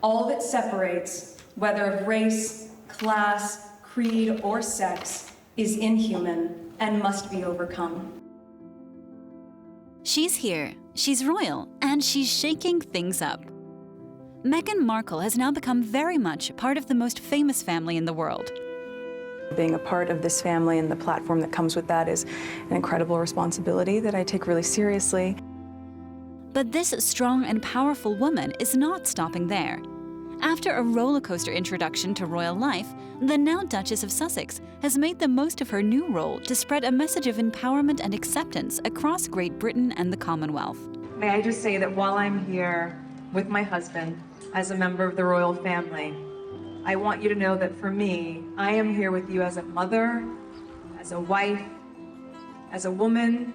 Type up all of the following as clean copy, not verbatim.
all that separates, whether of race, class, creed, or sex, is inhuman and must be overcome. She's here, she's royal, and she's shaking things up. Meghan Markle has now become very much part of the most famous family in the world. Being a part of this family and the platform that comes with that is an incredible responsibility that I take really seriously. But this strong and powerful woman is not stopping there. After a roller coaster introduction to royal life, the now Duchess of Sussex has made the most of her new role to spread a message of empowerment and acceptance across Great Britain and the Commonwealth. May I just say that while I'm here with my husband as a member of the royal family, I want you to know that for me, I am here with you as a mother, as a wife, as a woman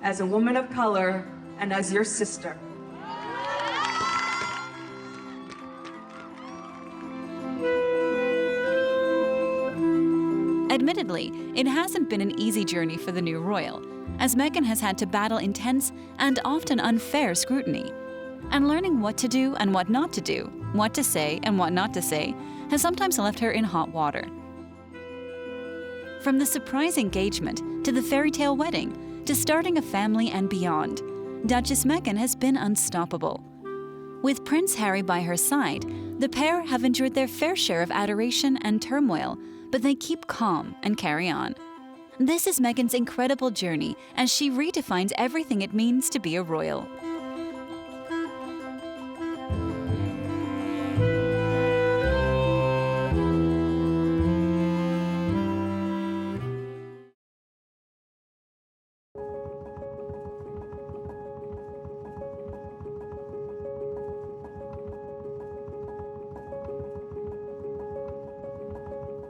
of color, and as your sister. Admittedly, it hasn't been an easy journey for the new royal, as Meghan has had to battle intense and often unfair scrutiny. And learning what to do and what not to do, what to say and what not to say, has sometimes left her in hot water. From the surprise engagement to the fairy tale wedding to starting a family and beyond, Duchess Meghan has been unstoppable. With Prince Harry by her side, the pair have endured their fair share of adoration and turmoil, but they keep calm and carry on. This is Meghan's incredible journey as she redefines everything it means to be a royal.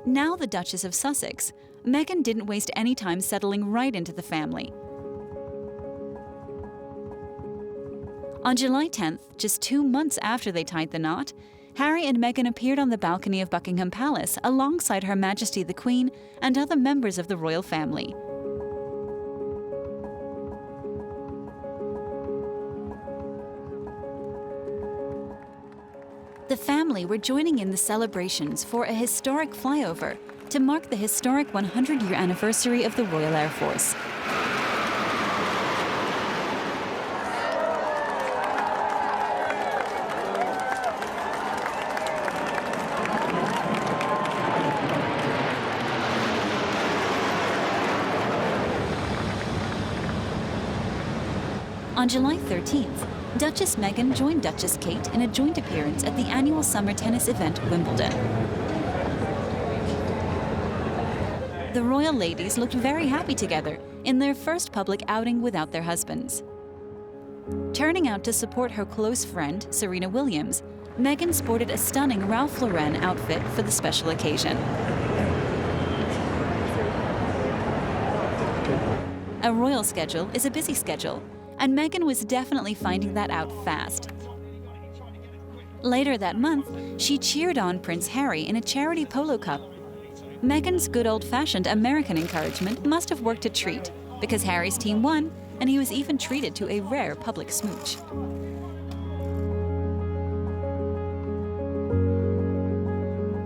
Now the Duchess of Sussex, Meghan didn't waste any time settling right into the family. On July 10th, just 2 months after they tied the knot, Harry and Meghan appeared on the balcony of Buckingham Palace alongside Her Majesty the Queen and other members of the royal family. The family were joining in the celebrations for a historic flyover to mark the historic 100-year anniversary of the Royal Air Force. On July 13th, Duchess Meghan joined Duchess Kate in a joint appearance at the annual summer tennis event, Wimbledon. The royal ladies looked very happy together in their first public outing without their husbands. Turning out to support her close friend, Serena Williams, Meghan sported a stunning Ralph Lauren outfit for the special occasion. A royal schedule is a busy schedule, and Meghan was definitely finding that out fast. Later that month, she cheered on Prince Harry in a charity polo cup. Meghan's good old-fashioned American encouragement must have worked a treat, because Harry's team won, and he was even treated to a rare public smooch.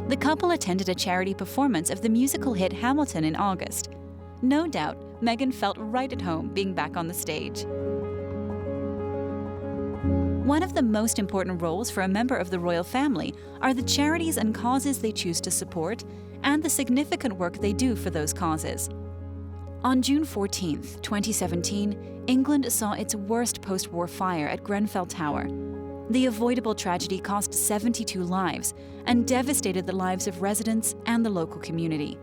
The couple attended a charity performance of the musical hit Hamilton in August. No doubt, Meghan felt right at home being back on the stage. One of the most important roles for a member of the royal family are the charities and causes they choose to support and the significant work they do for those causes. On June 14, 2017, England saw its worst post-war fire at Grenfell Tower. The avoidable tragedy cost 72 lives and devastated the lives of residents and the local community.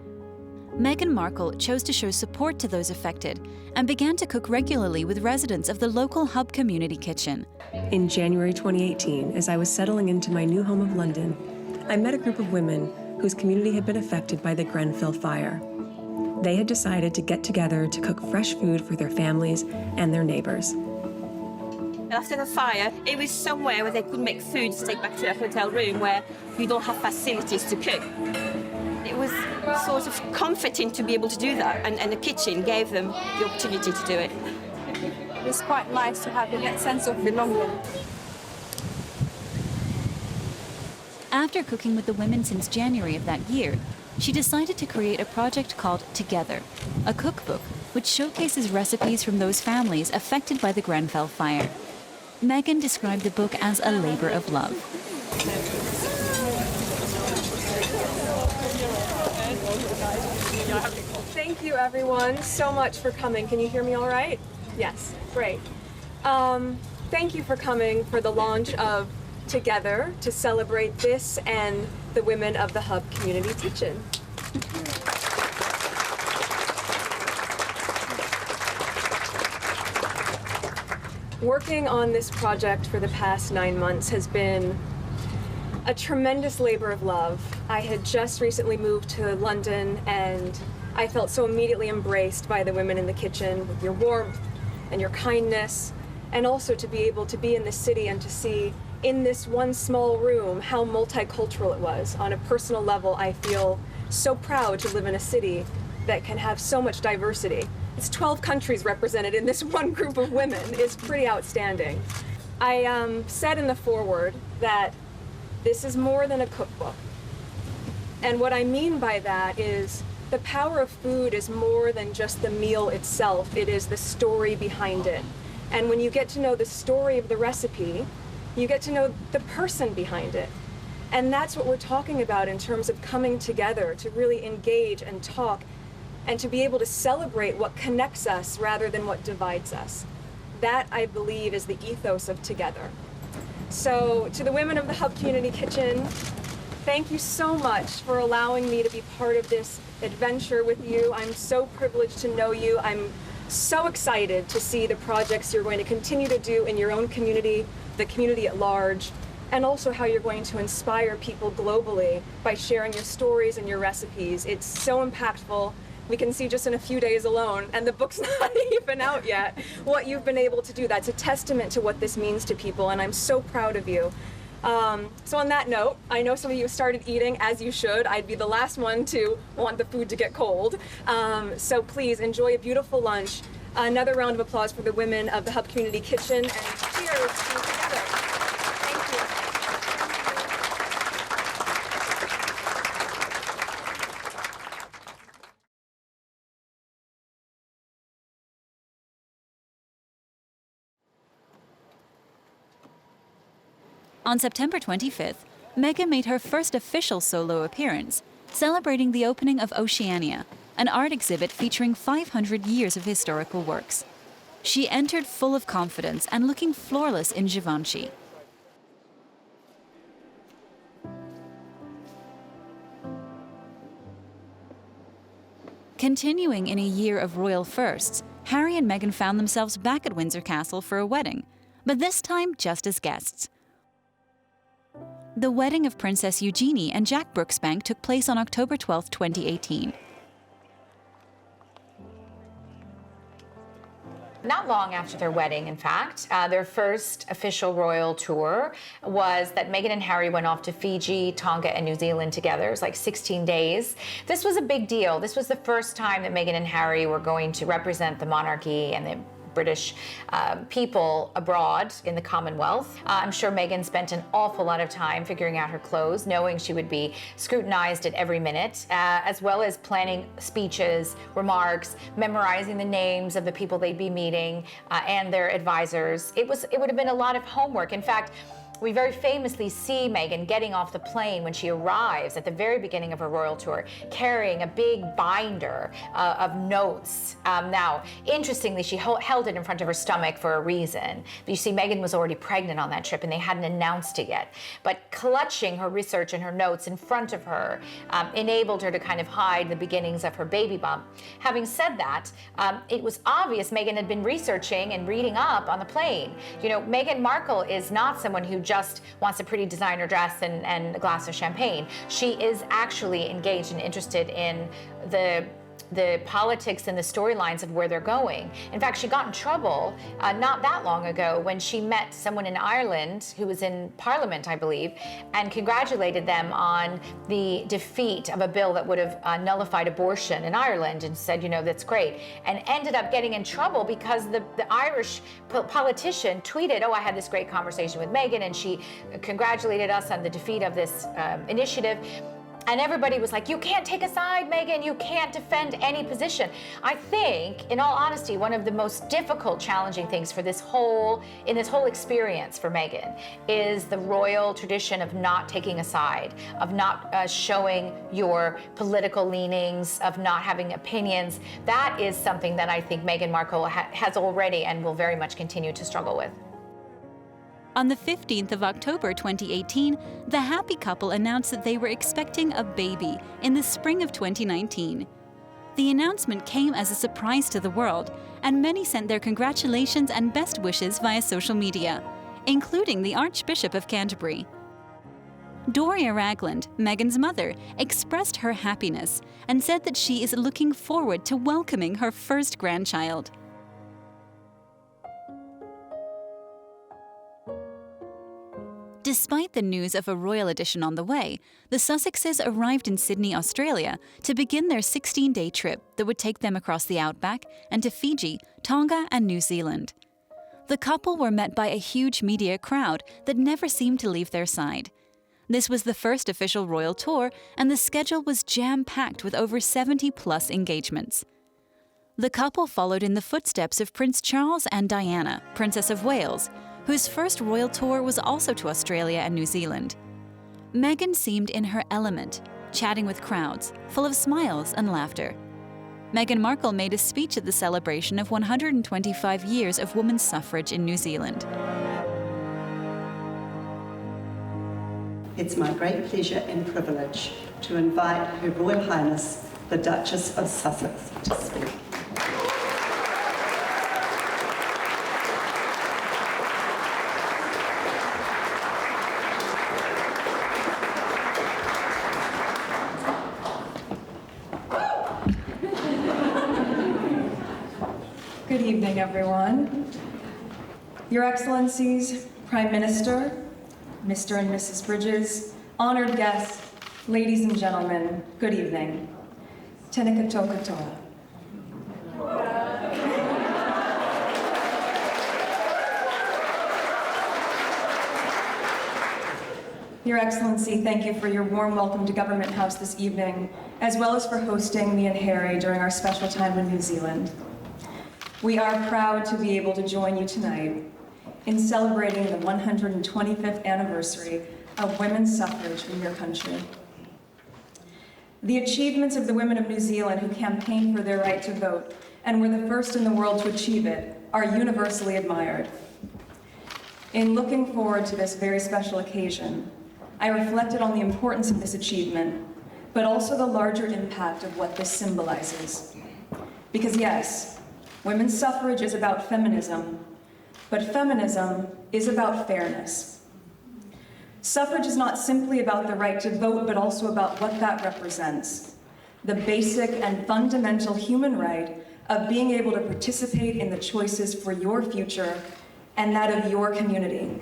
Meghan Markle chose to show support to those affected and began to cook regularly with residents of the local Hub Community Kitchen. In January 2018, as I was settling into my new home of London, I met a group of women whose community had been affected by the Grenfell fire. They had decided to get together to cook fresh food for their families and their neighbors. After the fire, it was somewhere where they could make food to take back to their hotel room where you don't have facilities to cook. It was sort of comforting to be able to do that, and the kitchen gave them the opportunity to do it. It's quite nice to have that sense of belonging. After cooking with the women since January of that year, she decided to create a project called Together, a cookbook which showcases recipes from those families affected by the Grenfell fire. Meghan described the book as a labor of love. Thank you, everyone, so much for coming. Can you hear me all right? Yes, great. Thank you for coming for the launch of Together to celebrate this and the women of the Hub Community Kitchen. Working on this project for the past 9 months has been a tremendous labor of love. I had just recently moved to London and I felt so immediately embraced by the women in the kitchen with your warmth and your kindness, and also to be able to be in this city and to see in this one small room how multicultural it was. On a personal level, I feel so proud to live in a city that can have so much diversity. It's 12 countries represented in this one group of women. It's pretty outstanding. I said in the foreword that this is more than a cookbook. And what I mean by that is the power of food is more than just the meal itself. It is the story behind it. And when you get to know the story of the recipe, you get to know the person behind it. And that's what we're talking about in terms of coming together to really engage and talk and to be able to celebrate what connects us rather than what divides us. That, I believe, is the ethos of Together. So to the women of the Hub Community Kitchen, thank you so much for allowing me to be part of this adventure with you. I'm so privileged to know you. I'm so excited to see the projects you're going to continue to do in your own community, the community at large, and also how you're going to inspire people globally by sharing your stories and your recipes. It's so impactful. We can see just in a few days alone, and the book's not even out yet, what you've been able to do. That's a testament to what this means to people, and I'm so proud of you. So on that note, I know some of you have started eating, as you should. I'd be the last one to want the food to get cold. So please enjoy a beautiful lunch. Another round of applause for the women of the Hub Community Kitchen, and cheers to Together. Thank you. On September 25th, Meghan made her first official solo appearance, celebrating the opening of Oceania, an art exhibit featuring 500 years of historical works. She entered full of confidence and looking flawless in Givenchy. Continuing in a year of royal firsts, Harry and Meghan found themselves back at Windsor Castle for a wedding, but this time just as guests. The wedding of Princess Eugenie and Jack Brooksbank took place on October 12, 2018. Not long after their wedding, in fact, their first official royal tour was that Meghan and Harry went off to Fiji, Tonga, and New Zealand together. It was like 16 days. This was a big deal. This was the first time that Meghan and Harry were going to represent the monarchy and the British people abroad in the Commonwealth. I'm sure Meghan spent an awful lot of time figuring out her clothes, knowing she would be scrutinized at every minute, as well as planning speeches, remarks, memorizing the names of the people they'd be meeting and their advisors. It would have been a lot of homework. In fact, we very famously see Meghan getting off the plane when she arrives at the very beginning of her royal tour, carrying a big binder of notes. Now, interestingly, she held it in front of her stomach for a reason. But you see, Meghan was already pregnant on that trip and they hadn't announced it yet. But clutching her research and her notes in front of her enabled her to kind of hide the beginnings of her baby bump. Having said that, it was obvious Meghan had been researching and reading up on the plane. You know, Meghan Markle is not someone who just wants a pretty designer dress and a glass of champagne. She is actually engaged and interested in the the politics and the storylines of where they're going. In fact, she got in trouble not that long ago when she met someone in Ireland who was in Parliament, I believe, and congratulated them on the defeat of a bill that would have nullified abortion in Ireland, and said, you know, that's great, and ended up getting in trouble because the Irish politician tweeted, oh, I had this great conversation with Meghan and she congratulated us on the defeat of this initiative. And everybody was like, you can't take a side, Meghan, you can't defend any position. I think, in all honesty, one of the most difficult, challenging things for this whole experience for Meghan is the royal tradition of not taking a side, of not showing your political leanings, of not having opinions. That is something that I think Meghan Markle has already and will very much continue to struggle with. On the 15th of October 2018, the happy couple announced that they were expecting a baby in the spring of 2019. The announcement came as a surprise to the world, and many sent their congratulations and best wishes via social media, including the Archbishop of Canterbury. Doria Ragland, Meghan's mother, expressed her happiness and said that she is looking forward to welcoming her first grandchild. Despite the news of a royal addition on the way, the Sussexes arrived in Sydney, Australia, to begin their 16-day trip that would take them across the outback and to Fiji, Tonga, and New Zealand. The couple were met by a huge media crowd that never seemed to leave their side. This was the first official royal tour, and the schedule was jam-packed with over 70-plus engagements. The couple followed in the footsteps of Prince Charles and Diana, Princess of Wales, whose first royal tour was also to Australia and New Zealand. Meghan seemed in her element, chatting with crowds, full of smiles and laughter. Meghan Markle made a speech at the celebration of 125 years of women's suffrage in New Zealand. It's my great pleasure and privilege to invite Her Royal Highness, the Duchess of Sussex, to speak. Good evening, everyone. Your Excellencies, Prime Minister, Mr. and Mrs. Bridges, honored guests, ladies and gentlemen, good evening. Tēnā katoa. Your Excellency, thank you for your warm welcome to Government House this evening, as well as for hosting me and Harry during our special time in New Zealand. We are proud to be able to join you tonight in celebrating the 125th anniversary of women's suffrage in your country. The achievements of the women of New Zealand who campaigned for their right to vote and were the first in the world to achieve it are universally admired. In looking forward to this very special occasion, I reflected on the importance of this achievement, but also the larger impact of what this symbolizes. Because yes, women's suffrage is about feminism, but feminism is about fairness. Suffrage is not simply about the right to vote, but also about what that represents. The basic and fundamental human right of being able to participate in the choices for your future and that of your community.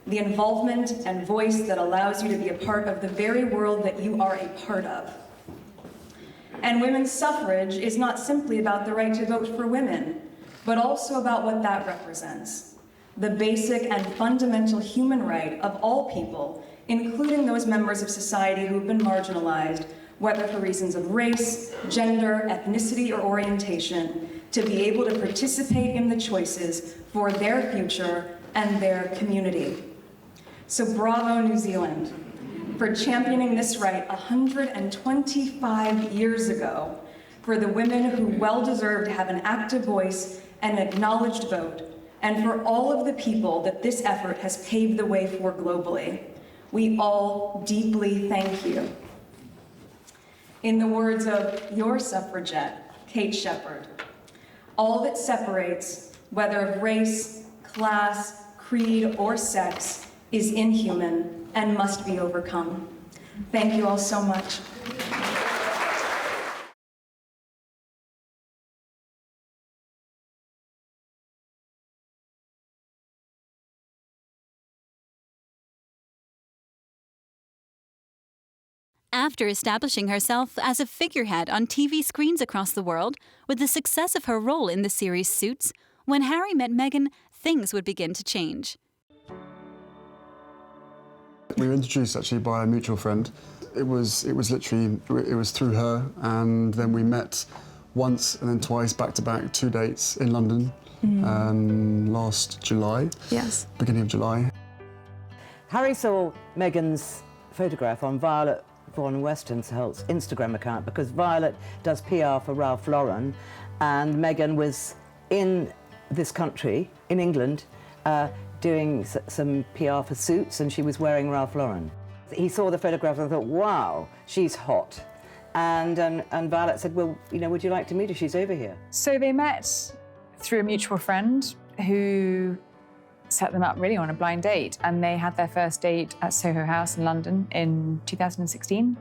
The involvement and voice that allows you to be a part of the very world that you are a part of. And women's suffrage is not simply about the right to vote for women, but also about what that represents. The basic and fundamental human right of all people, including those members of society who have been marginalized, whether for reasons of race, gender, ethnicity, or orientation, to be able to participate in the choices for their future and their community. So bravo, New Zealand, for championing this right 125 years ago for the women who well deserve to have an active voice and an acknowledged vote, and for all of the people that this effort has paved the way for globally. We all deeply thank you. In the words of your suffragette, Kate Shepherd, all that separates, whether of race, class, creed, or sex, is inhuman and must be overcome. Thank you all so much. After establishing herself as a figurehead on TV screens across the world, with the success of her role in the series Suits, when Harry met Meghan, things would begin to change. We were introduced actually by a mutual friend. It was through her, and then we met once and then twice back to back, 2 dates in London last July. Yes. Beginning of July. Harry saw Meghan's photograph on Violet von Westenfeld's Instagram account because Violet does PR for Ralph Lauren, and Meghan was in this country, in England, doing some PR for Suits, and she was wearing Ralph Lauren. He saw the photograph and thought, wow, she's hot. And Violet said, well, you know, would you like to meet her? She's over here. So they met through a mutual friend who set them up really on a blind date, and they had their first date at Soho House in London in 2016.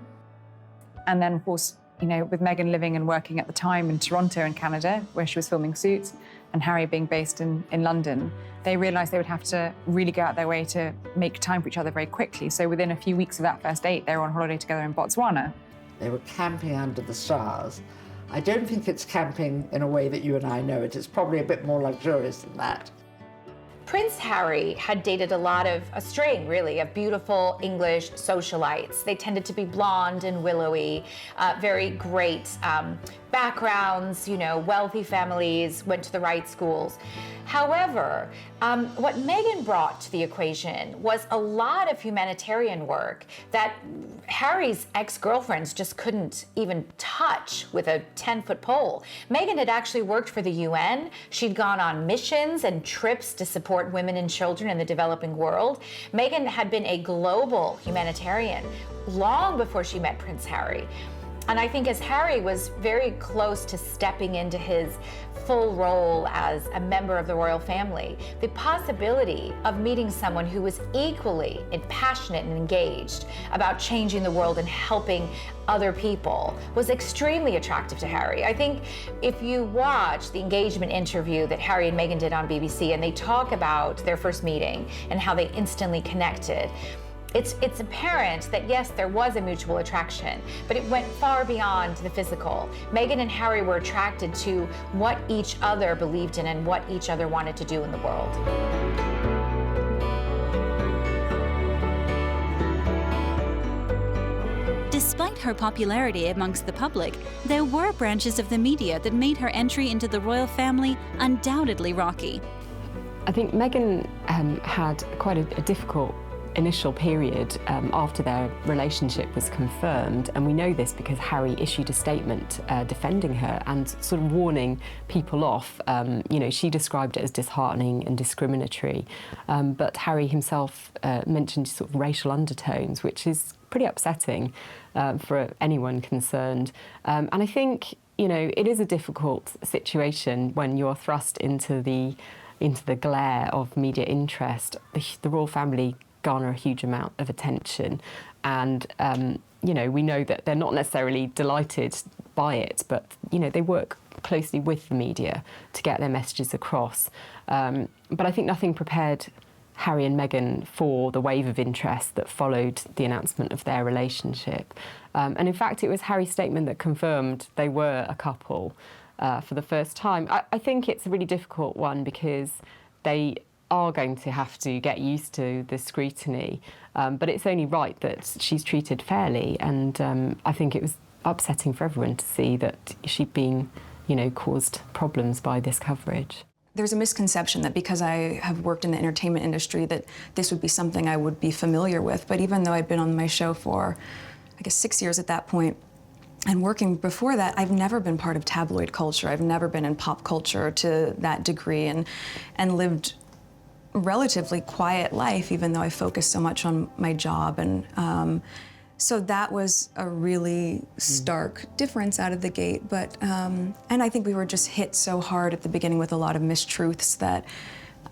And then, of course, you know, with Meghan living and working at the time in Toronto in Canada, where she was filming Suits, and Harry being based in London, they realised they would have to really go out their way to make time for each other very quickly. So within a few weeks of that first date, they were on holiday together in Botswana. They were camping under the stars. I don't think it's camping in a way that you and I know it. It's probably a bit more luxurious than that. Prince Harry had dated a string, really, of beautiful English socialites. They tended to be blonde and willowy, very great backgrounds, you know, wealthy families, went to the right schools. However, what Meghan brought to the equation was a lot of humanitarian work that Harry's ex-girlfriends just couldn't even touch with a 10-foot pole. Meghan had actually worked for the UN. She'd gone on missions and trips to support women and children in the developing world. Meghan had been a global humanitarian long before she met Prince Harry. And I think as Harry was very close to stepping into his full role as a member of the royal family, the possibility of meeting someone who was equally passionate and engaged about changing the world and helping other people was extremely attractive to Harry. I think if you watch the engagement interview that Harry and Meghan did on BBC, and they talk about their first meeting and how they instantly connected, it's apparent that, yes, there was a mutual attraction, but it went far beyond the physical. Meghan and Harry were attracted to what each other believed in and what each other wanted to do in the world. Despite her popularity amongst the public, there were branches of the media that made her entry into the royal family undoubtedly rocky. I think Meghan had quite a difficult initial period after their relationship was confirmed, and we know this because Harry issued a statement defending her and sort of warning people off. You know, she described it as disheartening and discriminatory, but Harry himself mentioned sort of racial undertones, which is pretty upsetting for anyone concerned. And I think, you know, it is a difficult situation when you're thrust into the glare of media interest. The royal family garner a huge amount of attention, and you know, we know that they're not necessarily delighted by it, but you know, they work closely with the media to get their messages across. But I think nothing prepared Harry and Meghan for the wave of interest that followed the announcement of their relationship. And in fact, it was Harry's statement that confirmed they were a couple for the first time. I think it's a really difficult one because they are going to have to get used to the scrutiny, but it's only right that she's treated fairly, and I think it was upsetting for everyone to see that she'd been, you know, caused problems by this coverage. There's a misconception that because I have worked in the entertainment industry that this would be something I would be familiar with, but even though I'd been on my show for, I guess, 6 years at that point, and working before that, I've never been part of tabloid culture. I've never been in pop culture to that degree, and lived relatively quiet life, even though I focused so much on my job. And so that was a really stark difference out of the gate. But, and I think we were just hit so hard at the beginning with a lot of mistruths that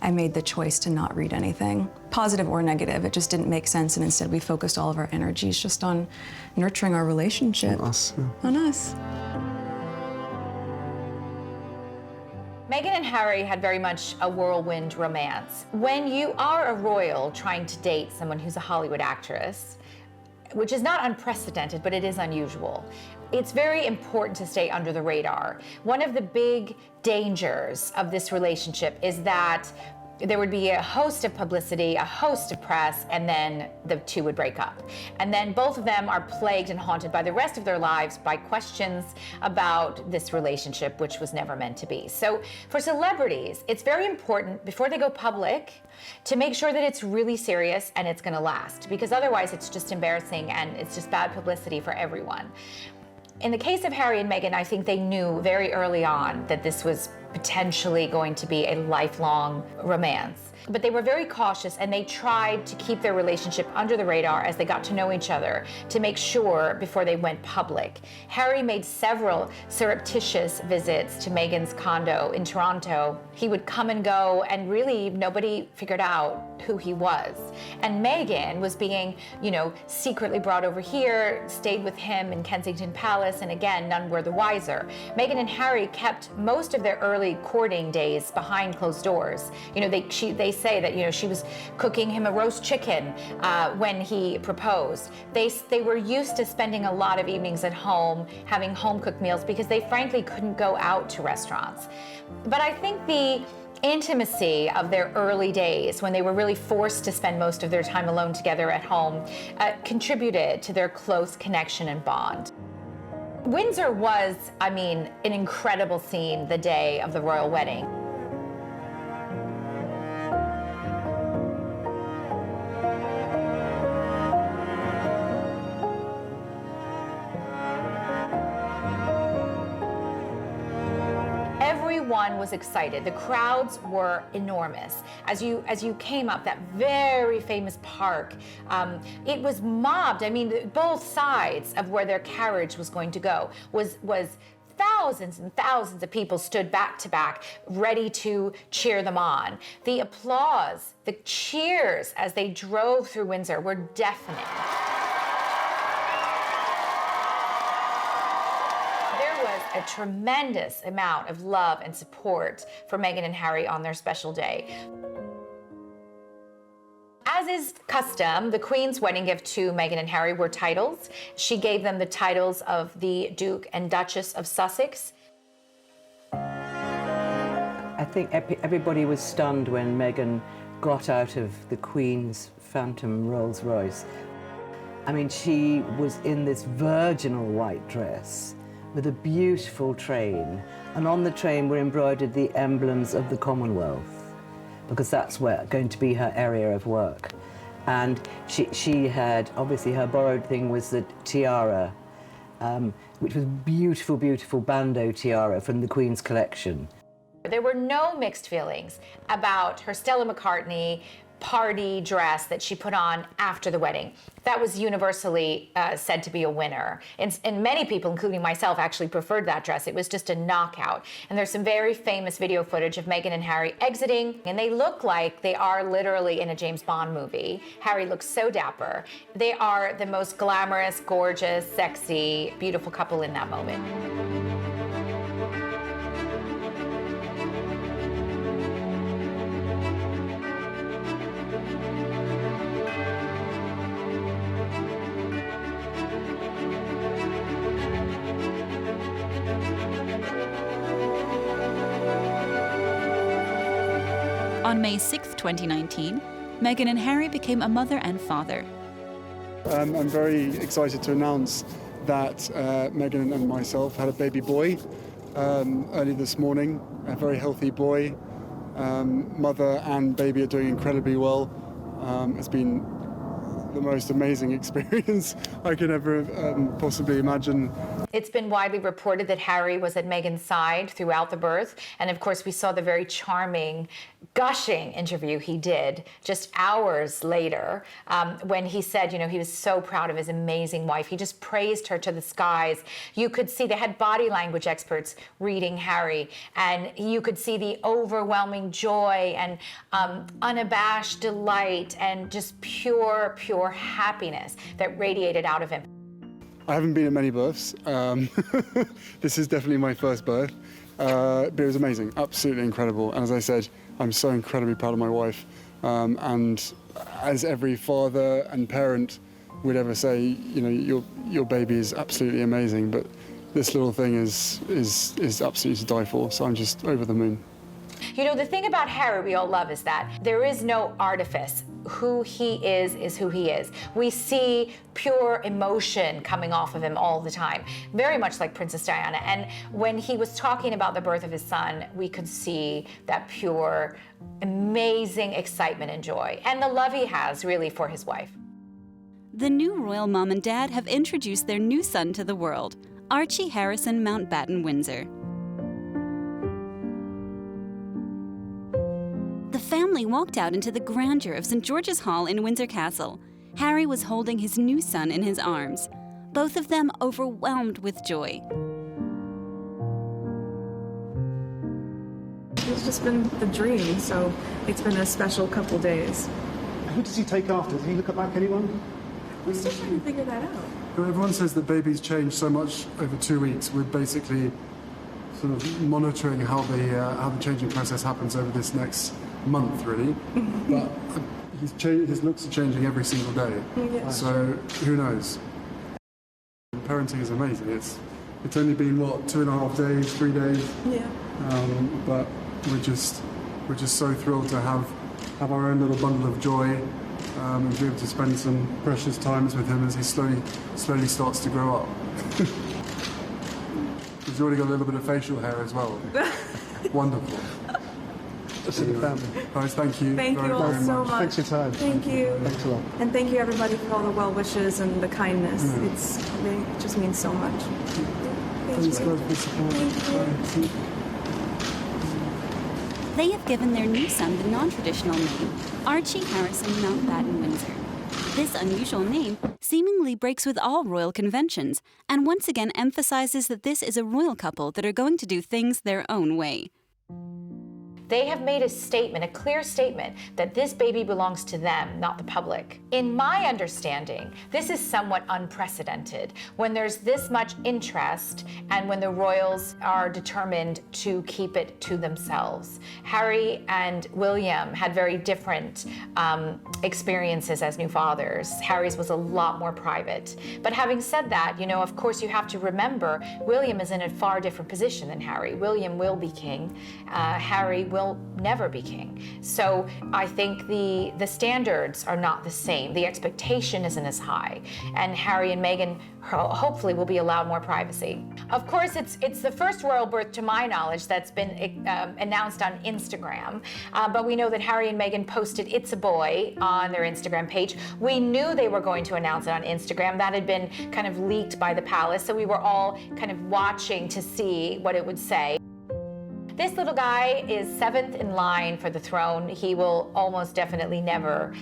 I made the choice to not read anything, positive or negative. It just didn't make sense, and instead we focused all of our energies just on nurturing our relationship. On us. Yeah. On us. Meghan and Harry had very much a whirlwind romance. When you are a royal trying to date someone who's a Hollywood actress, which is not unprecedented, but it is unusual. It's very important to stay under the radar. One of the big dangers of this relationship is that there would be a host of publicity, a host of press, and then the two would break up. And then both of them are plagued and haunted by the rest of their lives by questions about this relationship, which was never meant to be. So for celebrities, it's very important before they go public to make sure that it's really serious and it's gonna last, because otherwise it's just embarrassing and it's just bad publicity for everyone. In the case of Harry and Meghan, I think they knew very early on that this was potentially going to be a lifelong romance. But they were very cautious, and they tried to keep their relationship under the radar as they got to know each other to make sure before they went public. Harry made several surreptitious visits to Meghan's condo in Toronto. He would come and go, and really nobody figured out who he was. And Meghan was being, secretly brought over here, stayed with him in Kensington Palace, and again, none were the wiser. Meghan and Harry kept most of their early courting days behind closed doors. They say that she was cooking him a roast chicken when he proposed. They were used to spending a lot of evenings at home, having home-cooked meals, because they frankly couldn't go out to restaurants. But I think the intimacy of their early days, when they were really forced to spend most of their time alone together at home, contributed to their close connection and bond. Windsor was, an incredible scene the day of the royal wedding. Everyone was excited. The crowds were enormous. As you came up that very famous park, it was mobbed. Both sides of where their carriage was going to go was thousands and thousands of people stood back to back, ready to cheer them on. The applause, the cheers as they drove through Windsor were deafening. A tremendous amount of love and support for Meghan and Harry on their special day. As is custom, the Queen's wedding gift to Meghan and Harry were titles. She gave them the titles of the Duke and Duchess of Sussex. I think everybody was stunned when Meghan got out of the Queen's Phantom Rolls Royce. She was in this virginal white dress with a beautiful train, and on the train were embroidered the emblems of the Commonwealth, because that's going to be her area of work. And she had, obviously her borrowed thing was the tiara, which was beautiful, beautiful bandeau tiara from the Queen's collection. There were no mixed feelings about her Stella McCartney party dress that she put on after the wedding. That was universally said to be a winner. And many people, including myself, actually preferred that dress. It was just a knockout. And there's some very famous video footage of Meghan and Harry exiting, and they look like they are literally in a James Bond movie. Harry looks so dapper. They are the most glamorous, gorgeous, sexy, beautiful couple in that moment. On May 6, 2019, Meghan and Harry became a mother and father. I'm very excited to announce that Meghan and myself had a baby boy early this morning, a very healthy boy. Mother and baby are doing incredibly well. It's been the most amazing experience I could ever possibly imagine. It's been widely reported that Harry was at Meghan's side throughout the birth. And of course, we saw the very charming, gushing interview he did just hours later when he said, he was so proud of his amazing wife. He just praised her to the skies. You could see they had body language experts reading Harry, and you could see the overwhelming joy and unabashed delight and just pure happiness that radiated out of him. I haven't been at many births. This is definitely my first birth, but it was amazing, absolutely incredible. And as I said, I'm so incredibly proud of my wife. And as every father and parent would ever say, you know, your baby is absolutely amazing, but this little thing is absolutely to die for. So I'm just over the moon. You know, the thing about Harry we all love is that there is no artifice. Who he is who he is. We see pure emotion coming off of him all the time, very much like Princess Diana. And when he was talking about the birth of his son, we could see that pure, amazing excitement and joy, and the love he has really for his wife. The new royal mom and dad have introduced their new son to the world, Archie Harrison Mountbatten Windsor. The family walked out into the grandeur of St. George's Hall in Windsor Castle. Harry was holding his new son in his arms, both of them overwhelmed with joy. It's just been the dream, so it's been a special couple days. Who does he take after? Does he look back anyone? We're still trying to figure that out. Everyone says that babies change so much over 2 weeks. We're basically sort of monitoring how the changing process happens over this next month, really. But his looks are changing every single day. Yeah. So who knows? Parenting is amazing. It's only been what, 2.5 days, 3 days. Yeah. But we're just so thrilled to have our own little bundle of joy. And be able to spend some precious times with him as he slowly starts to grow up. He's already got a little bit of facial hair as well. Wonderful. Anyway, family. Guys, thank you. Thank you all so much. Thanks for your time. Thank you. Thanks a lot. And thank you everybody for all the well wishes and the kindness. It just means so much. Thanks, guys, for the support. Thank you. They have given their new son the non-traditional name, Archie Harrison Mountbatten Windsor. This unusual name seemingly breaks with all royal conventions and once again emphasizes that this is a royal couple that are going to do things their own way. They have made a statement, a clear statement, that this baby belongs to them, not the public. In my understanding, this is somewhat unprecedented when there's this much interest and when the royals are determined to keep it to themselves. Harry and William had very different experiences as new fathers. Harry's was a lot more private. But having said that, you know, of course you have to remember, William is in a far different position than Harry. William will be king. Harry will never be king. So I think the standards are not the same. The expectation isn't as high. And Harry and Meghan hopefully will be allowed more privacy. Of course, it's the first royal birth, to my knowledge, that's been announced on Instagram. But we know that Harry and Meghan posted "It's a Boy" on their Instagram page. We knew they were going to announce it on Instagram. That had been kind of leaked by the palace, so we were all kind of watching to see what it would say. This little guy is 7th in line for the throne. He will almost definitely never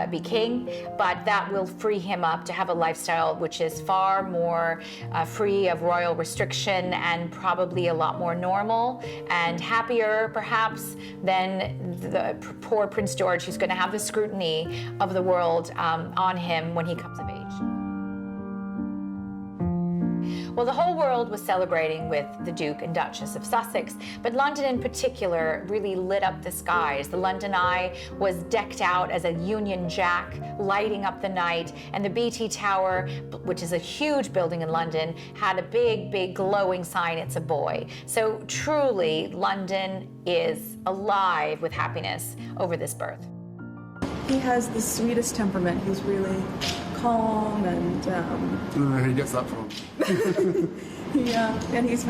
be king, but that will free him up to have a lifestyle which is far more free of royal restriction and probably a lot more normal and happier, perhaps, than the poor Prince George, who's going to have the scrutiny of the world on him when he comes of age. Well, the whole world was celebrating with the Duke and Duchess of Sussex, but London in particular really lit up the skies. The London Eye was decked out as a Union Jack, lighting up the night, and the BT Tower, which is a huge building in London, had a big, big glowing sign, "It's a boy." So truly, London is alive with happiness over this birth. He has the sweetest temperament. He's really calm and I don't know who he gets that from. yeah, and he's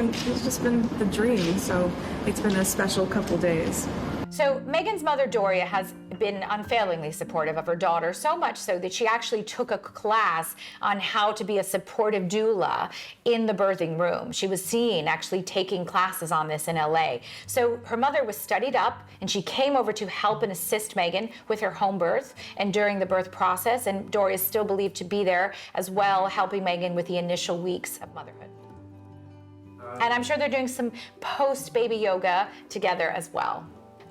just been the dream, so it's been a special couple days. So Meghan's mother, Doria, has been unfailingly supportive of her daughter, so much so that she actually took a class on how to be a supportive doula in the birthing room. She was seen actually taking classes on this in LA. So her mother was studied up, and she came over to help and assist Meghan with her home birth and during the birth process, and Doria is still believed to be there as well, helping Meghan with the initial weeks of motherhood. And I'm sure they're doing some post-baby yoga together as well.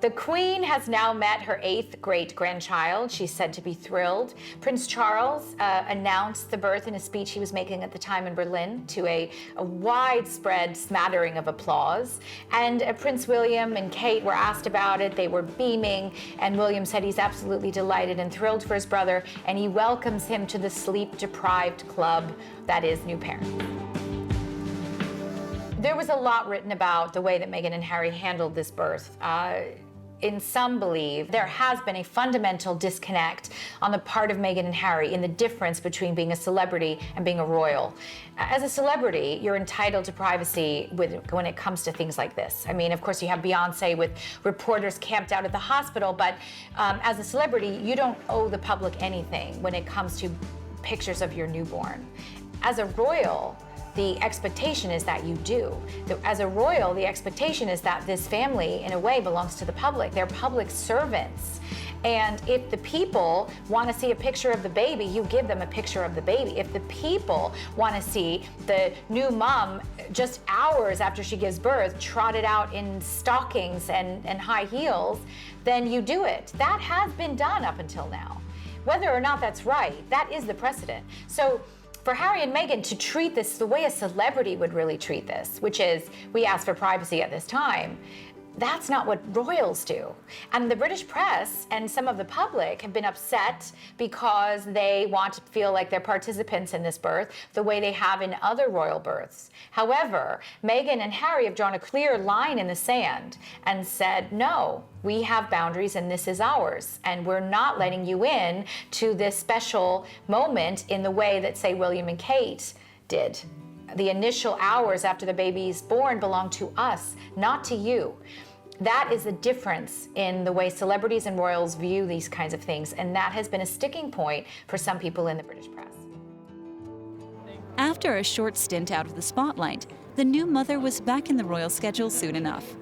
The Queen has now met her 8th great-grandchild. She's said to be thrilled. Prince Charles announced the birth in a speech he was making at the time in Berlin to a widespread smattering of applause. And Prince William and Kate were asked about it. They were beaming, and William said he's absolutely delighted and thrilled for his brother, and he welcomes him to the sleep-deprived club that is new parents. There was a lot written about the way that Meghan and Harry handled this birth. In some believe there has been a fundamental disconnect on the part of Meghan and Harry in the difference between being a celebrity and being a royal. As a celebrity, you're entitled to privacy when it comes to things like this. I mean, of course, you have Beyonce with reporters camped out at the hospital, but as a celebrity, you don't owe the public anything when it comes to pictures of your newborn. As a royal, the expectation is that you do. As a royal, the expectation is that this family, in a way, belongs to the public. They're public servants. And if the people want to see a picture of the baby, you give them a picture of the baby. If the people want to see the new mom just hours after she gives birth, trotted out in stockings and high heels, then you do it. That has been done up until now. Whether or not that's right, that is the precedent. So for Harry and Meghan to treat this the way a celebrity would really treat this, which is, we ask for privacy at this time, that's not what royals do. And the British press and some of the public have been upset because they want to feel like they're participants in this birth the way they have in other royal births. However, Meghan and Harry have drawn a clear line in the sand and said, no, we have boundaries and this is ours. And we're not letting you in to this special moment in the way that, say, William and Kate did. The initial hours after the baby's born belong to us, not to you. That is the difference in the way celebrities and royals view these kinds of things, and that has been a sticking point for some people in the British press. After a short stint out of the spotlight, the new mother was back in the royal schedule soon enough.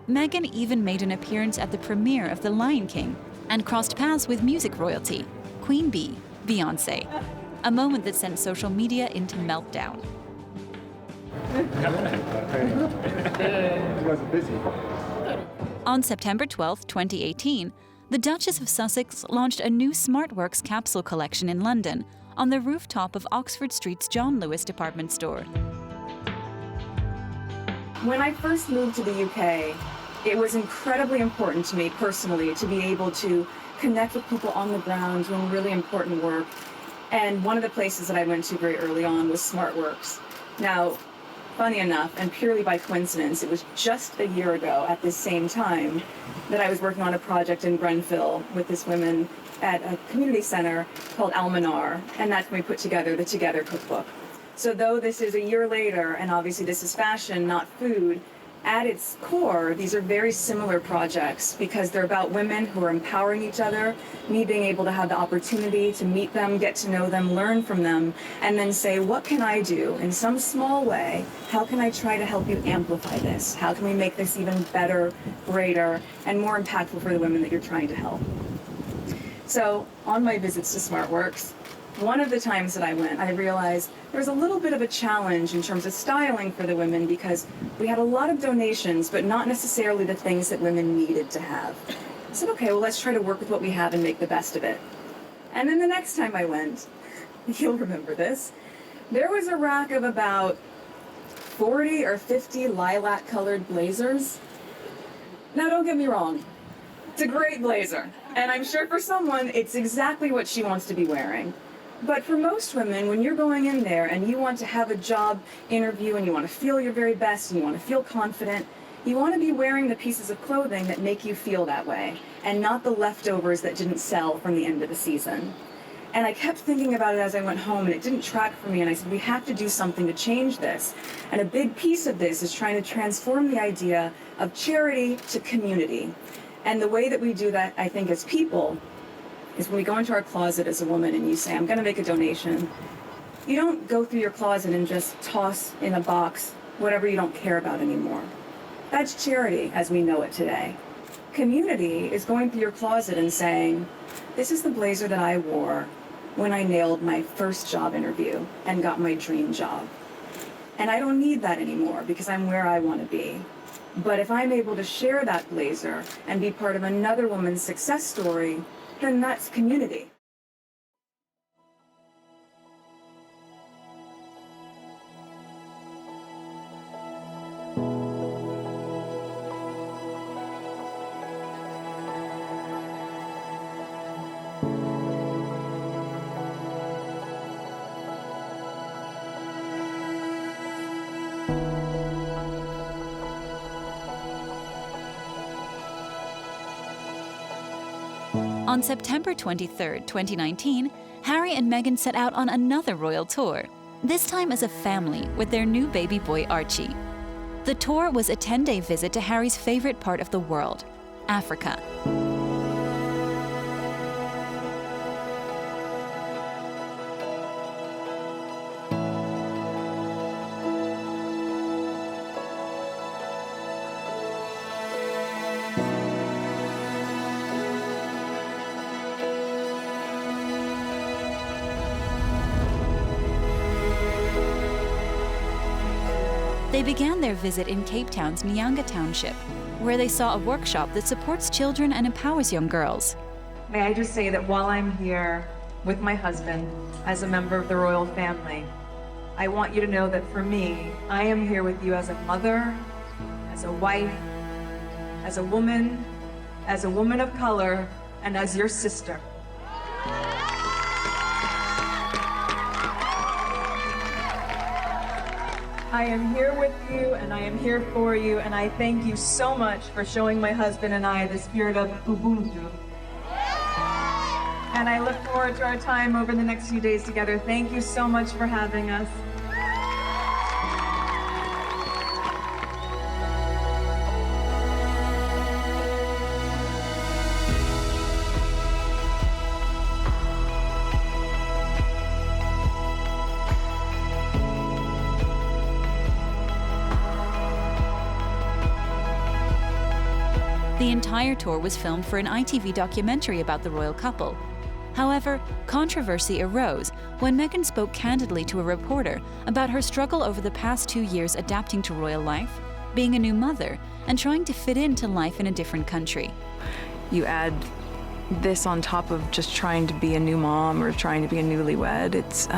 Meghan even made an appearance at the premiere of The Lion King and crossed paths with music royalty, Queen Bee, Beyonce, a moment that sent social media into meltdown. On September 12, 2018, the Duchess of Sussex launched a new SmartWorks capsule collection in London on the rooftop of Oxford Street's John Lewis department store. When I first moved to the UK, it was incredibly important to me personally to be able to connect with people on the ground doing really important work. And one of the places that I went to very early on was SmartWorks. Now, funny enough, and purely by coincidence, it was just a year ago at this same time that I was working on a project in Grenfell with this woman at a community center called Almanar, and that's when we put together the Together cookbook. So though this is a year later, and obviously this is fashion, not food, at its core, these are very similar projects because they're about women who are empowering each other, me being able to have the opportunity to meet them, get to know them, learn from them, and then say, what can I do in some small way? How can I try to help you amplify this? How can we make this even better, greater, and more impactful for the women that you're trying to help? So on my visits to SmartWorks, one of the times that I went, I realized there was a little bit of a challenge in terms of styling for the women because we had a lot of donations, but not necessarily the things that women needed to have. I said, okay, well, let's try to work with what we have and make the best of it. And then the next time I went, you'll remember this, there was a rack of about 40 or 50 lilac-colored blazers. Now, don't get me wrong. It's a great blazer, and I'm sure for someone, it's exactly what she wants to be wearing. But for most women, when you're going in there and you want to have a job interview and you want to feel your very best and you want to feel confident, you want to be wearing the pieces of clothing that make you feel that way and not the leftovers that didn't sell from the end of the season. And I kept thinking about it as I went home and it didn't track for me, and I said, we have to do something to change this. And a big piece of this is trying to transform the idea of charity to community. And the way that we do that, I think, as people, is when we go into our closet as a woman and you say, I'm going to make a donation, you don't go through your closet and just toss in a box whatever you don't care about anymore. That's charity as we know it today. Community is going through your closet and saying, this is the blazer that I wore when I nailed my first job interview and got my dream job. And I don't need that anymore because I'm where I want to be. But if I'm able to share that blazer and be part of another woman's success story, then that's community. On September 23, 2019, Harry and Meghan set out on another royal tour, this time as a family with their new baby boy Archie. The tour was a 10-day visit to Harry's favorite part of the world, Africa. They began their visit in Cape Town's Nyanga Township, where they saw a workshop that supports children and empowers young girls. May I just say that while I'm here with my husband as a member of the royal family, I want you to know that for me, I am here with you as a mother, as a wife, as a woman of color, and as your sister. I am here with you and I am here for you, and I thank you so much for showing my husband and I the spirit of Ubuntu. And I look forward to our time over the next few days together. Thank you so much for having us. The entire tour was filmed for an ITV documentary about the royal couple. However, controversy arose when Meghan spoke candidly to a reporter about her struggle over the past 2 years adapting to royal life, being a new mother, and trying to fit into life in a different country. You add this on top of just trying to be a new mom or trying to be a newlywed. It's,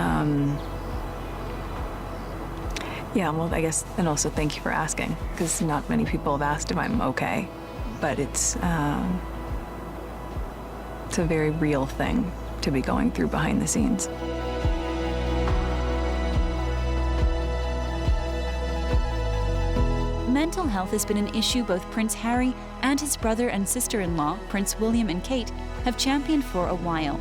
yeah, well, I guess, and also thank you for asking, because not many people have asked if I'm okay. But it's a very real thing to be going through behind the scenes. Mental health has been an issue both Prince Harry and his brother and sister-in-law, Prince William and Kate, have championed for a while.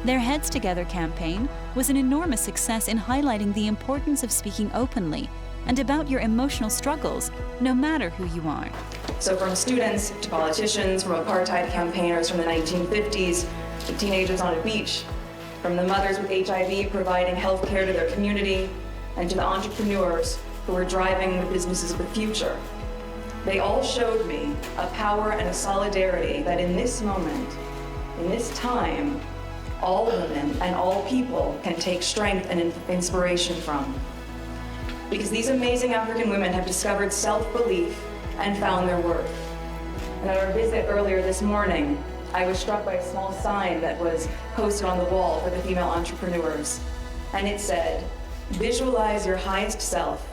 Their Heads Together campaign was an enormous success in highlighting the importance of speaking openly and about your emotional struggles, no matter who you are. So from students to politicians, from apartheid campaigners from the 1950s to teenagers on a beach, from the mothers with HIV providing health care to their community, and to the entrepreneurs who are driving the businesses of the future. They all showed me a power and a solidarity that in this moment, in this time, all women and all people can take strength and inspiration from. Because these amazing African women have discovered self-belief and found their worth. And at our visit earlier this morning, I was struck by a small sign that was posted on the wall for the female entrepreneurs. And it said, "Visualize your highest self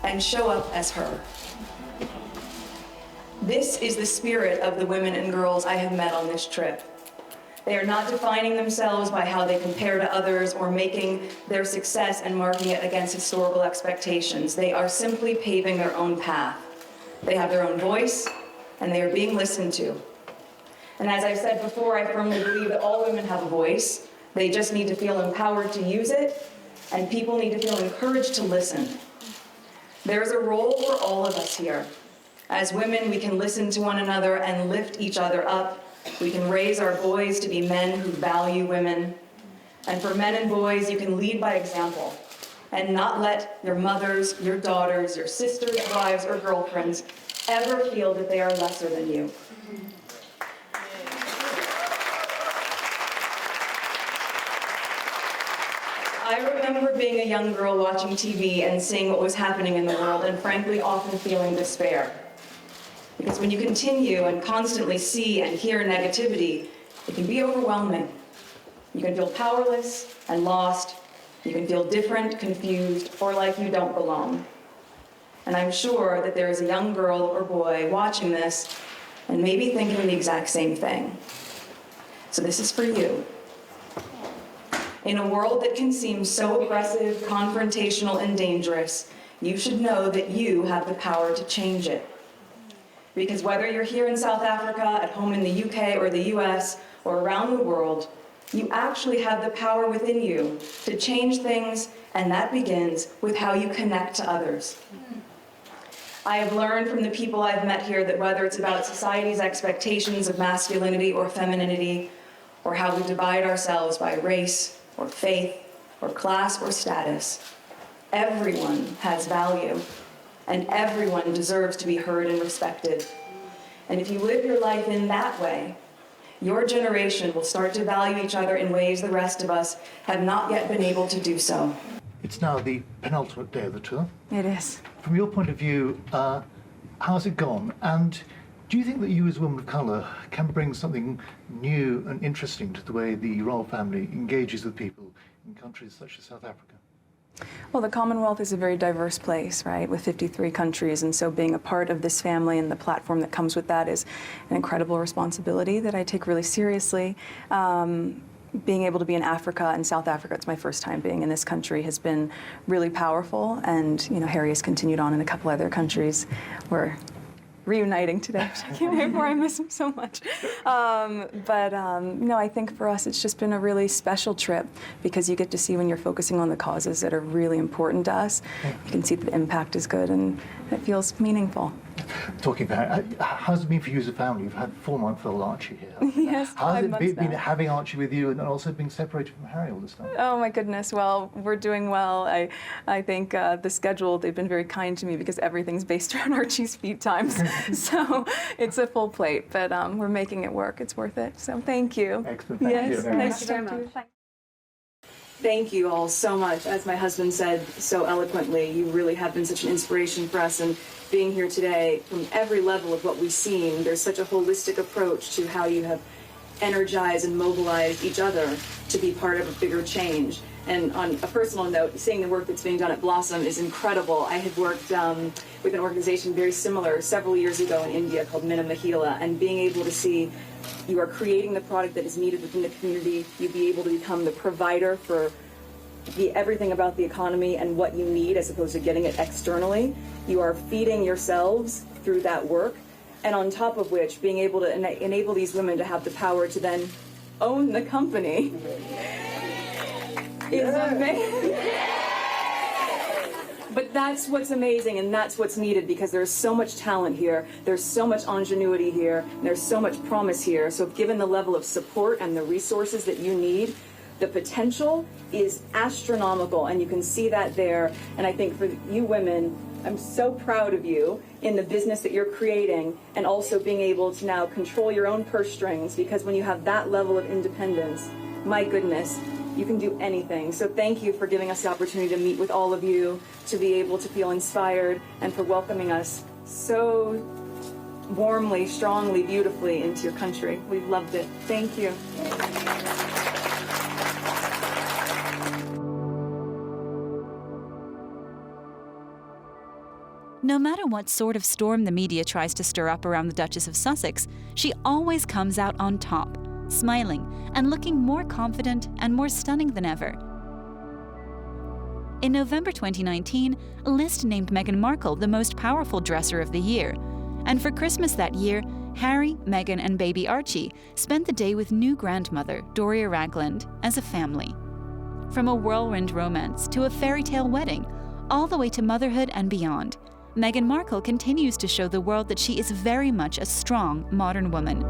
and show up as her." This is the spirit of the women and girls I have met on this trip. They are not defining themselves by how they compare to others or making their success and marking it against historical expectations. They are simply paving their own path. They have their own voice, and they are being listened to. And as I've said before, I firmly believe that all women have a voice. They just need to feel empowered to use it, and people need to feel encouraged to listen. There is a role for all of us here. As women, we can listen to one another and lift each other up. We can raise our boys to be men who value women. And for men and boys, you can lead by example and not let your mothers, your daughters, your sisters, wives, or girlfriends ever feel that they are lesser than you. I remember being a young girl watching TV and seeing what was happening in the world and frankly often feeling despair. Because when you continue and constantly see and hear negativity, it can be overwhelming. You can feel powerless and lost. You can feel different, confused, or like you don't belong. And I'm sure that there is a young girl or boy watching this and maybe thinking the exact same thing. So this is for you. In a world that can seem so aggressive, confrontational, and dangerous, you should know that you have the power to change it. Because whether you're here in South Africa, at home in the UK or the US, or around the world, you actually have the power within you to change things, and that begins with how you connect to others. I have learned from the people I've met here that whether it's about society's expectations of masculinity or femininity, or how we divide ourselves by race, or faith, or class, or status, everyone has value, and everyone deserves to be heard and respected. And if you live your life in that way, your generation will start to value each other in ways the rest of us have not yet been able to do so. It's now the penultimate day of the tour. It is. From your point of view, how's it gone? And do you think that you as a woman of colour can bring something new and interesting to the way the royal family engages with people in countries such as South Africa? Well, the Commonwealth is a very diverse place, right, with 53 countries, and so being a part of this family and the platform that comes with that is an incredible responsibility that I take really seriously. Being able to be in Africa and South Africa, it's my first time being in this country, has been really powerful, and you know, Harry has continued on in a couple other countries. We're reuniting today, which I can't wait for. I miss him so much. No, I think for us it's just been a really special trip because you get to see when you're focusing on the causes that are really important to us. You can see that the impact is good and it feels meaningful. Talking about how's it been for you as a family? You've had 4-month-old Archie here. Yes, how's 5 it months been now. having Archie with you and also being separated from Harry all this time? Oh my goodness, well, we're doing well. I think the schedule, they've been very kind to me because everything's based around Archie's feed times. So it's a full plate, but we're making it work. It's worth it. So thank you. Excellent, thank you. Nice to talk to you. Thank you all so much. As my husband said so eloquently, you really have been such an inspiration for us. And being here today, from every level of what we've seen, there's such a holistic approach to how you have energized and mobilized each other to be part of a bigger change. And on a personal note, seeing the work that's being done at Blossom is incredible. I had worked with an organization very similar several years ago in India called Minna Mahila, and being able to see you are creating the product that is needed within the community, you be able to become the provider for everything about the economy and what you need as opposed to getting it externally. You are feeding yourselves through that work, and on top of which, being able to enable these women to have the power to then own the company is amazing. But that's what's amazing, and that's what's needed, because there's so much talent here, there's so much ingenuity here, and there's so much promise here. So given the level of support and the resources that you need, the potential is astronomical, and you can see that there. And I think for you women, I'm so proud of you in the business that you're creating, and also being able to now control your own purse strings, because when you have that level of independence, my goodness, you can do anything. So thank you for giving us the opportunity to meet with all of you, to be able to feel inspired, and for welcoming us so warmly, strongly, beautifully into your country. We've loved it. Thank you. No matter what sort of storm the media tries to stir up around the Duchess of Sussex, she always comes out on top, smiling and looking more confident and more stunning than ever. In November 2019, a list named Meghan Markle the most powerful dresser of the year. And for Christmas that year, Harry, Meghan and baby Archie spent the day with new grandmother, Doria Ragland, as a family. From a whirlwind romance to a fairy tale wedding, all the way to motherhood and beyond, Meghan Markle continues to show the world that she is very much a strong modern woman.